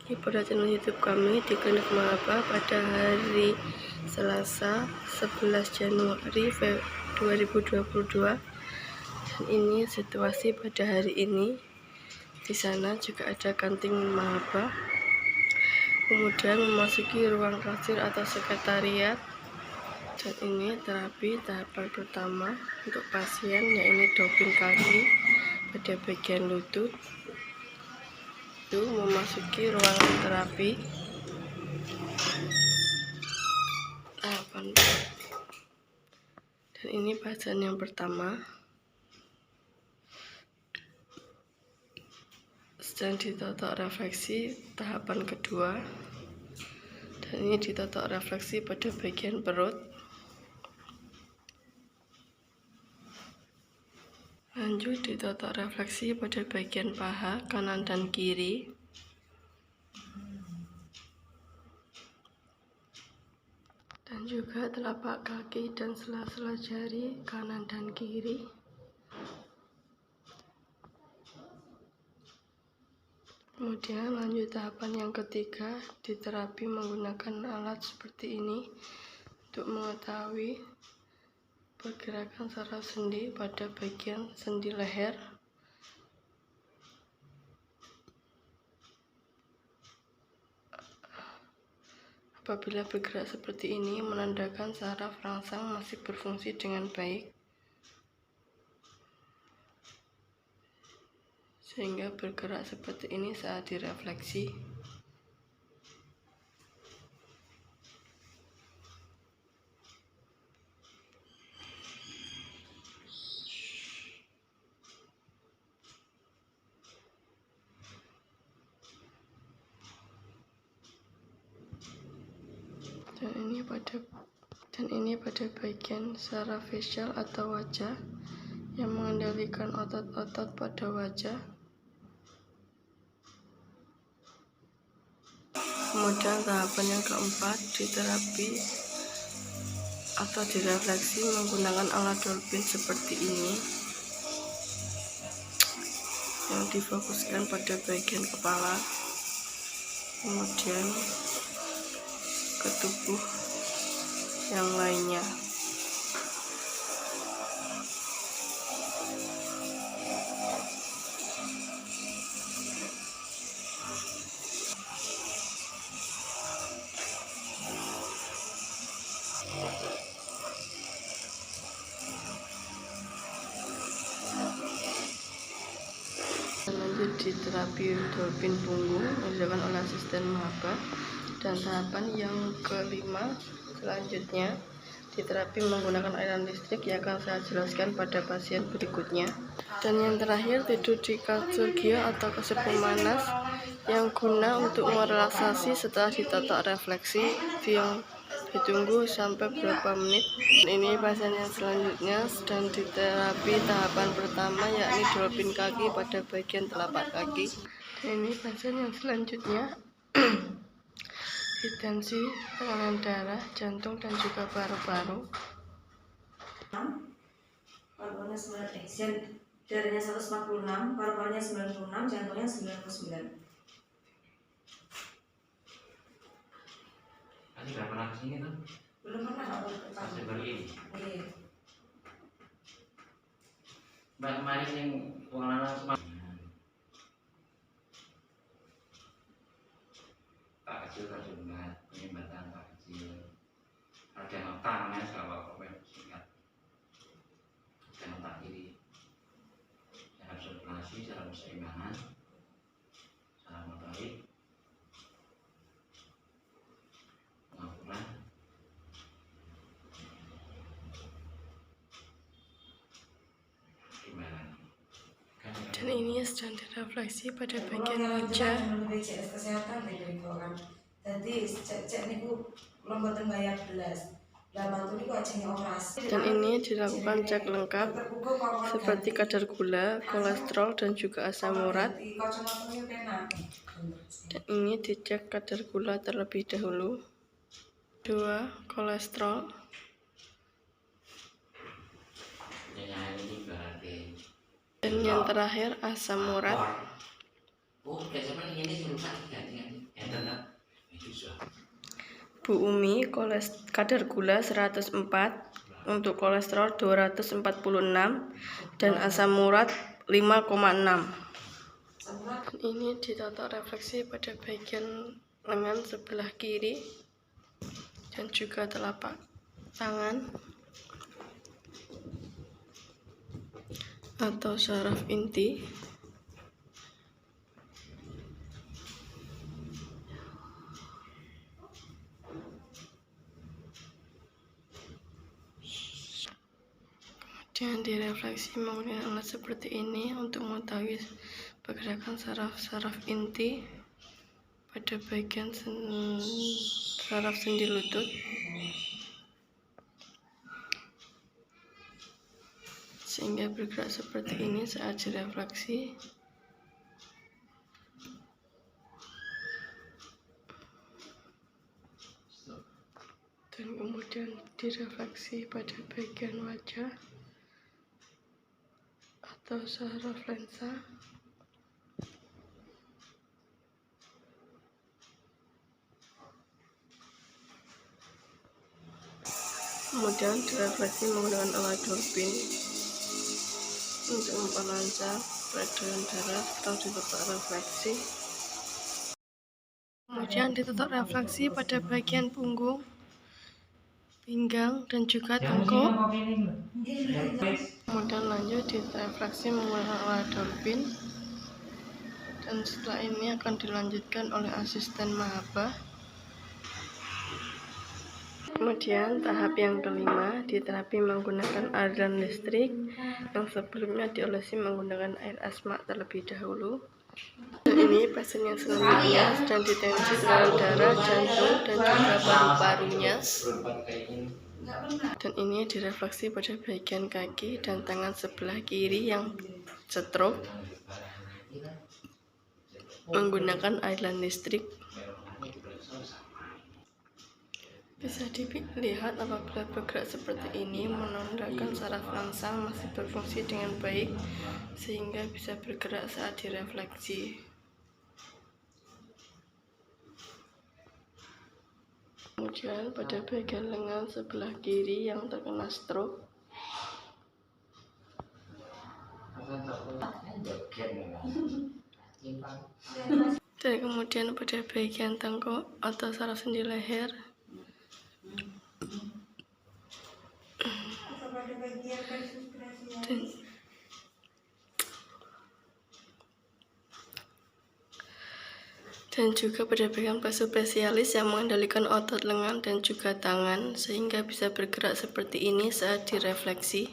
lagi pada channel YouTube kami di Klinik Mahaba pada hari Selasa 11 Januari 2022. Dan ini situasi pada hari ini. Di sana juga ada kantin Mahaba. Kemudian memasuki ruang kasir atau sekretariat. Dan ini terapi tahapan pertama untuk pasien, yaitu doping kaki pada bagian lutut. Itu memasuki ruangan terapi tahapan. Dan ini pasien yang pertama sedang ditotok refleksi tahapan kedua. Dan ini ditotok refleksi pada bagian perut. Lanjut ditotok refleksi pada bagian paha kanan dan kiri. Dan juga telapak kaki dan sela-sela jari kanan dan kiri. Kemudian lanjut tahapan yang ketiga, diterapi menggunakan alat seperti ini untuk mengetahui pergerakan saraf sendi pada bagian sendi leher. Apabila bergerak seperti ini, menandakan saraf rangsang masih berfungsi dengan baik, sehingga bergerak seperti ini saat direfleksi. Dan ini pada bagian saraf facial atau wajah yang mengendalikan otot-otot pada wajah. Kemudian tahapan yang keempat, diterapi atau direfleksi menggunakan alat dolphin seperti ini yang difokuskan pada bagian kepala, kemudian ke tubuh yang lainnya. Lanjut di terapi dolphin punggung yang dilakukan oleh asisten Mahaba. Dan tahapan yang kelima selanjutnya, diterapi menggunakan aliran listrik yang akan saya jelaskan pada pasien berikutnya. Dan yang terakhir, tidur di kasur gio atau kasur pemanas yang guna untuk merelaksasi setelah ditotok refleksi, yang ditunggu sampai berapa menit. Dan ini pasien yang selanjutnya sedang diterapi tahapan pertama, yakni dolphin kaki pada bagian telapak kaki. Dan ini pasien yang selanjutnya hitensi, tekanan darah, jantung, dan juga paru-paru. Paru-parunya 9, darahnya 146, paru-parunya 96, jantungnya 99. Tadi berapa pernah kesini tuh? Belum pernah Masih baru ini? Iya. Mbak kemarin yang uang lana kemarin Pak kecil kan jumlah penyumbatan Pak kecil. Ada notangnya sama komen singkat. Ada notang kiri. Cara sirkulasi, cara keseimbangan, cara motorik, pengakuan. Dan ini sedang direfleksi pada bagian wajah. BPJS kesehatan jadi cek niku lomboten bayar belas. Dan ini dilakukan cek lengkap seperti kadar gula, kolesterol, dan juga asam urat. Dan ini dicek kadar gula terlebih dahulu. 2. Kolesterol. Dan yang terakhir asam urat. Bu Umi kadar gula 104, untuk kolesterol 246, dan asam urat 5,6. Ini ditato refleksi pada bagian lengan sebelah kiri dan juga telapak tangan atau syaraf inti. Kemudian direfleksi menggunakan alat seperti ini untuk mengetahui pergerakan saraf-saraf inti pada bagian saraf sendi lutut. Sehingga bergerak seperti ini saat direfleksi. Dan kemudian direfleksi pada bagian wajah atau saraf lensa. Kemudian direfleksi menggunakan alat Dolphin untuk memperlancar peredaran darah atau ditutup refleksi. Kemudian ditutup refleksi pada bagian punggung, pinggang, dan juga tengkuk. Kemudian lanjut direfleksi menggunakan alat Dolphin, dan setelah ini akan dilanjutkan oleh asisten Mahaba. Kemudian tahap yang kelima diterapi menggunakan aliran listrik yang sebelumnya diolesi menggunakan air asma terlebih dahulu. Dan ini pasien yang sebelumnya sedang ditensi tekanan darah, jantung, dan juga paru-parunya. Dan ini direfleksi pada bagian kaki dan tangan sebelah kiri yang stroke menggunakan aliran listrik. Bisa dilihat apabila bergerak seperti ini menandakan saraf rangsang masih berfungsi dengan baik sehingga bisa bergerak saat direfleksi. Kemudian pada bagian lengan sebelah kiri yang terkena stroke, dan kemudian pada bagian tengkuk atau saraf sendi leher, dan juga pada bagian spesialis yang mengendalikan otot lengan dan juga tangan sehingga bisa bergerak seperti ini saat direfleksi.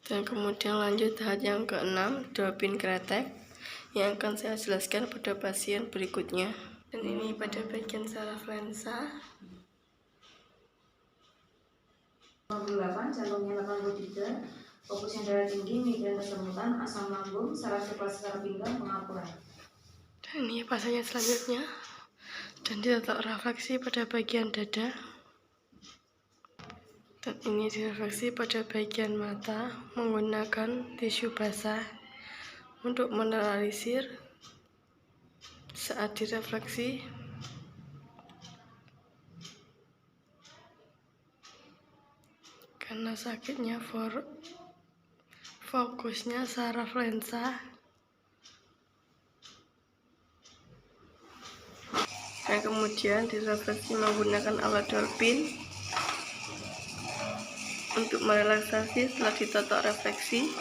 Dan kemudian lanjut tahap yang ke-6, Dolphin kretek, yang akan saya jelaskan pada pasien berikutnya. Dan ini pada bagian saraf lensa. 88, jantungnya 83, fokusnya darah tinggi, migrain kesemutan, asam lambung, saraf sirkulasi saraf pinggang, pengapuran. Dan ini pasiennya selanjutnya. Dan ditutup refleksi pada bagian dada. Dan ini direfleksi pada bagian mata menggunakan tisu basah untuk menetralisir saat direfleksi. Karena sakitnya fokusnya saraf lensa. Dan kemudian direfleksi menggunakan alat Dolphin untuk merelaksasi setelah ditotok refleksi.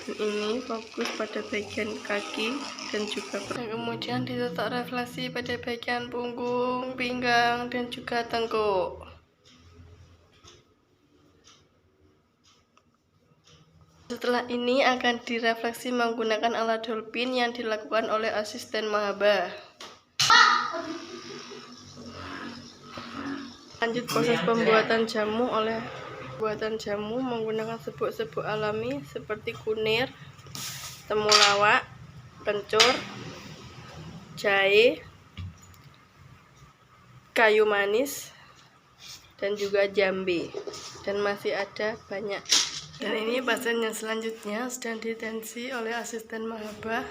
Dan ini fokus pada bagian kaki dan juga dan kemudian ditotok refleksi pada bagian punggung, pinggang, dan juga tengkuk. Setelah ini akan direfleksi menggunakan alat Dolphin yang dilakukan oleh asisten Mahaba. Lanjut proses pembuatan jamu menggunakan serbuk-serbuk alami seperti kunir, temulawak, kencur, jahe, kayu manis, dan juga jambe. Dan masih ada banyak Dan ini pasien yang selanjutnya sedang ditensi oleh asisten Mahaba.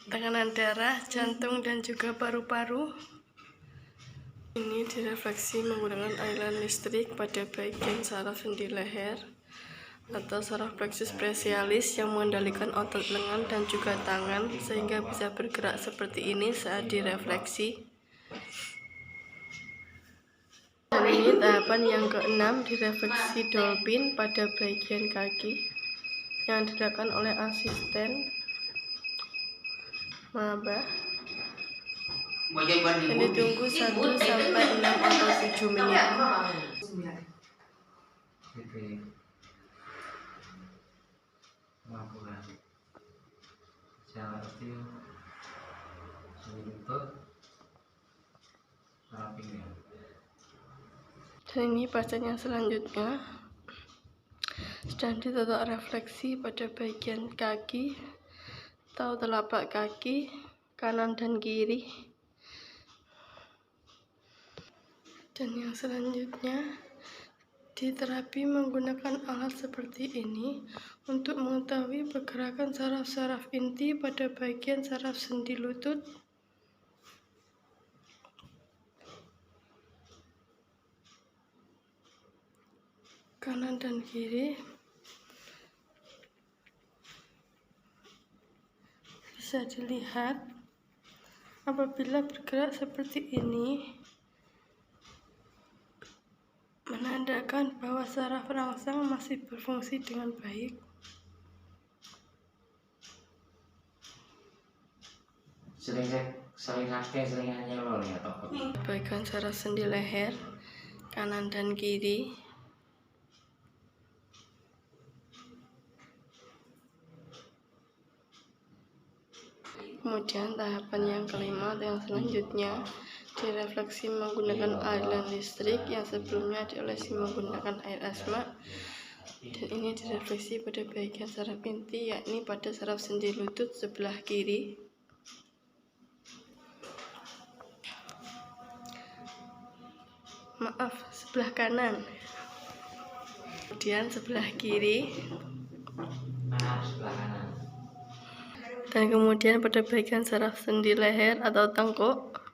Tekanan darah, jantung, dan juga paru-paru. Ini direfleksi menggunakan aliran listrik pada bagian saraf sendi leher atau saraf plexus brachialis yang mengendalikan otot lengan dan juga tangan sehingga bisa bergerak seperti ini saat direfleksi. Dan ini tahapan yang keenam, direfleksi dolphin pada bagian kaki yang dilakukan oleh asisten Mahaba. Dan ditunggu 1 sampai 6 atau 7 menit. Dan ini pasien yang selanjutnya sedang ditotok refleksi pada bagian kaki atau telapak kaki kanan dan kiri. Dan yang selanjutnya diterapi menggunakan alat seperti ini untuk mengetahui pergerakan saraf-saraf inti pada bagian saraf sendi lutut, kanan dan kiri. Bisa dilihat apabila bergerak seperti ini menandakan bahwa saraf rangsang masih berfungsi dengan baik. Sering nyelol ya toh. Bagian saraf sendi leher kanan dan kiri. Kemudian tahapan yang kelima atau yang selanjutnya direfleksi menggunakan aliran listrik yang sebelumnya diolesi menggunakan air asma. Dan ini direfleksi pada bagian saraf inti, yakni pada saraf sendi lutut sebelah kiri. Maaf, sebelah kanan. Kemudian sebelah kiri. Sebelah kanan. Dan kemudian pada bagian saraf sendi leher atau tengkuk.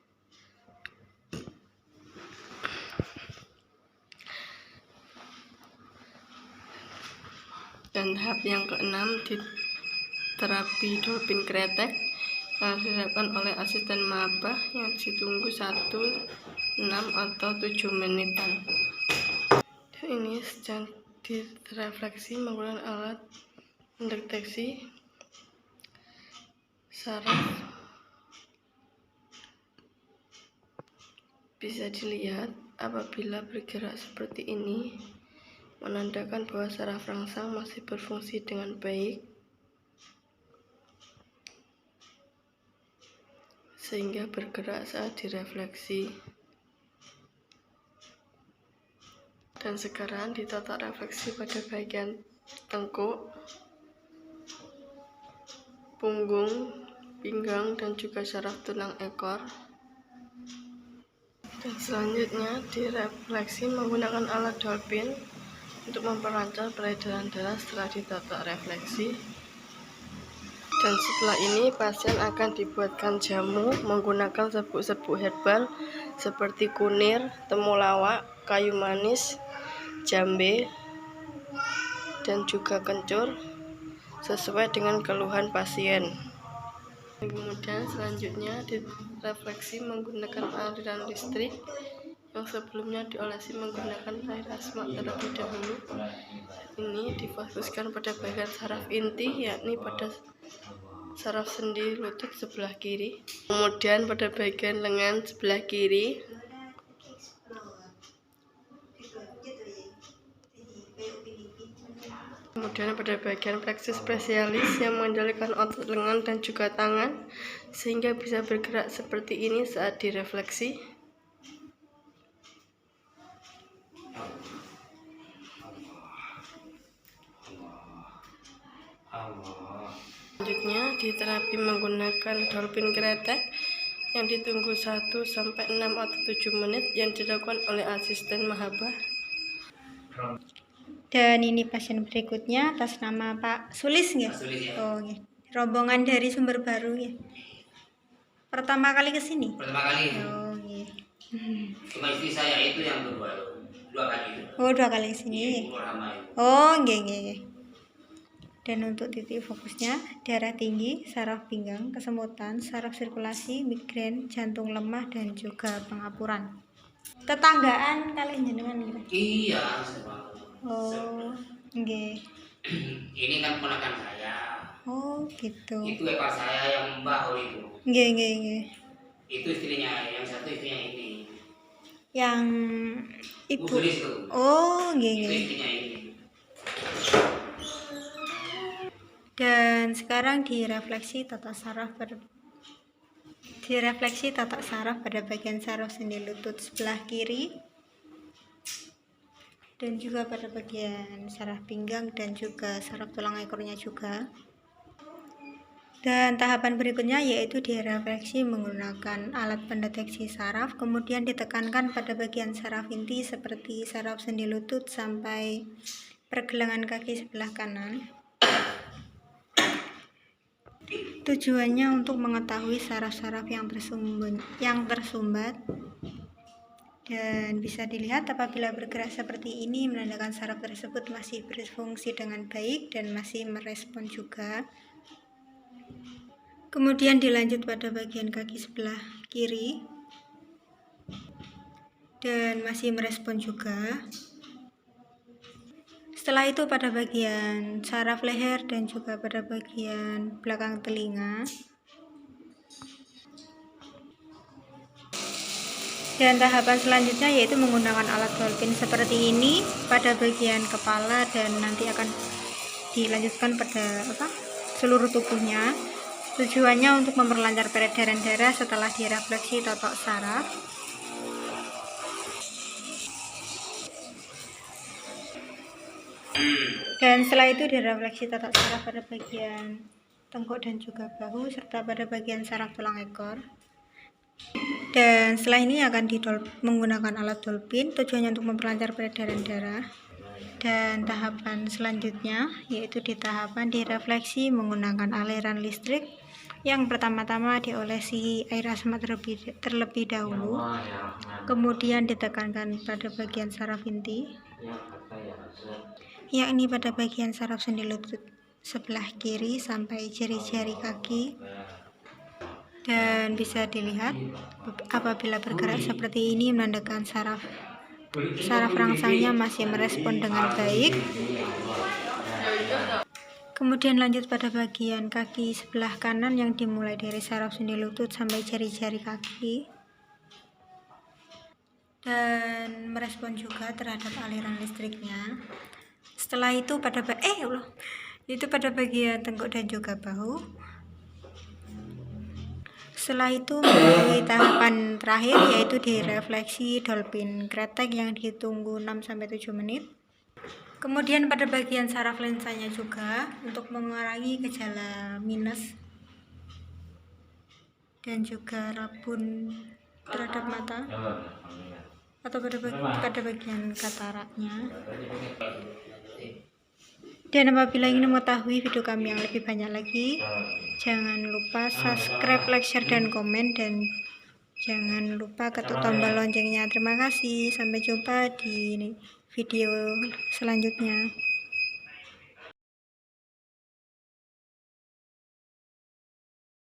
Dan tahap yang keenam di terapi dolphin kretek yang dilakukan oleh asisten Mahaba yang ditunggu 1, 6 atau 7 menitan. Dan ini sedang direfleksi menggunakan alat mendeteksi saraf. Bisa dilihat apabila bergerak seperti ini menandakan bahwa saraf rangsang masih berfungsi dengan baik sehingga bergerak saat direfleksi. Dan sekarang ditotok refleksi pada bagian tengkuk, punggung, pinggang, dan juga saraf tulang ekor. Dan selanjutnya direfleksi menggunakan alat dolphin untuk memperlancar peredaran darah setelah ditotok refleksi. Dan setelah ini pasien akan dibuatkan jamu menggunakan serbuk-serbuk herbal seperti kunir, temulawak, kayu manis, jambe, dan juga kencur sesuai dengan keluhan pasien. Kemudian selanjutnya direfleksi menggunakan aliran listrik yang sebelumnya diolesi menggunakan air asma terlebih dahulu. Ini difokuskan pada bagian saraf inti, yakni pada saraf sendi lutut sebelah kiri. Kemudian pada bagian lengan sebelah kiri. Kemudian pada bagian plexus brachialis yang mengendalikan otot lengan dan juga tangan sehingga bisa bergerak seperti ini saat direfleksi. Selanjutnya diterapi menggunakan dolphin kretek yang ditunggu 1 sampai 6 atau 7 menit yang dilakukan oleh asisten Mahaba. Dan ini pasien berikutnya atas nama Pak Sulis nggih? Pak Sulis, ya. Oh nggih. Rombongan dari Sumber Baru ya. Pertama kali ke sini? Pertama kali. Oh nggih. Cuma istri saya itu yang kedua, 2 kali itu. Oh 2 kali ke sini. Umur sama itu. Oh nggih nggih. Dan untuk titik fokusnya darah tinggi, saraf pinggang, kesemutan, saraf sirkulasi, migrain, jantung lemah dan juga pengapuran. Tetanggaan kalian jenengan gitu? Iya, semua. Oh nggih. Ini kan ponakan saya. Oh gitu. Itu ekor saya yang bahu itu. Nggih nggih nggih. Itu istrinya, yang satu istrinya ini. Yang Bu ibu. Sulis itu. Oh nggih Itu nggih. istrinya ini. Dan sekarang direfleksi tata saraf pada bagian saraf sendi lutut sebelah kiri dan juga pada bagian saraf pinggang dan juga saraf tulang ekornya juga. Dan tahapan berikutnya yaitu direfleksi menggunakan alat pendeteksi saraf, kemudian ditekankan pada bagian saraf inti seperti saraf sendi lutut sampai pergelangan kaki sebelah kanan. Tujuannya untuk mengetahui saraf-saraf yang tersumbat. Dan bisa dilihat apabila bergerak seperti ini menandakan saraf tersebut masih berfungsi dengan baik dan masih merespon juga. Kemudian dilanjut pada bagian kaki sebelah kiri dan masih merespon juga. Setelah itu pada bagian saraf leher dan juga pada bagian belakang telinga. Dan tahapan selanjutnya yaitu menggunakan alat dolphin seperti ini pada bagian kepala dan nanti akan dilanjutkan pada seluruh tubuhnya. Tujuannya untuk memperlancar peredaran darah setelah direfleksi totok saraf. Dan setelah itu direfleksi totok saraf pada bagian tengkuk dan juga bahu serta pada bagian saraf tulang ekor. Dan setelah ini akan menggunakan alat dolphin, tujuannya untuk memperlancar peredaran darah. Dan tahapan selanjutnya yaitu di tahapan direfleksi menggunakan aliran listrik. Yang pertama-tama diolesi air asma terlebih dahulu, kemudian ditekankan pada bagian saraf inti, yakni pada bagian saraf sendi lutut sebelah kiri sampai jari-jari kaki. Dan bisa dilihat apabila bergerak seperti ini menandakan saraf rangsangnya masih merespon dengan baik. Kemudian lanjut pada bagian kaki sebelah kanan yang dimulai dari saraf sendi lutut sampai jari-jari kaki. Dan merespon juga terhadap aliran listriknya. Setelah itu pada bagian tengkuk dan juga bahu. Setelah itu melalui tahapan terakhir yaitu direfleksi dolphin kretek yang ditunggu 6-7 menit. Kemudian pada bagian saraf lensanya juga untuk mengurangi gejala minus dan juga rabun terhadap mata atau pada bagian kataraknya. Dan apabila ingin mengetahui video kami yang lebih banyak lagi, jangan lupa subscribe, like, share, dan komen, dan jangan lupa ketuk tombol loncengnya. Terima kasih, sampai jumpa di video selanjutnya.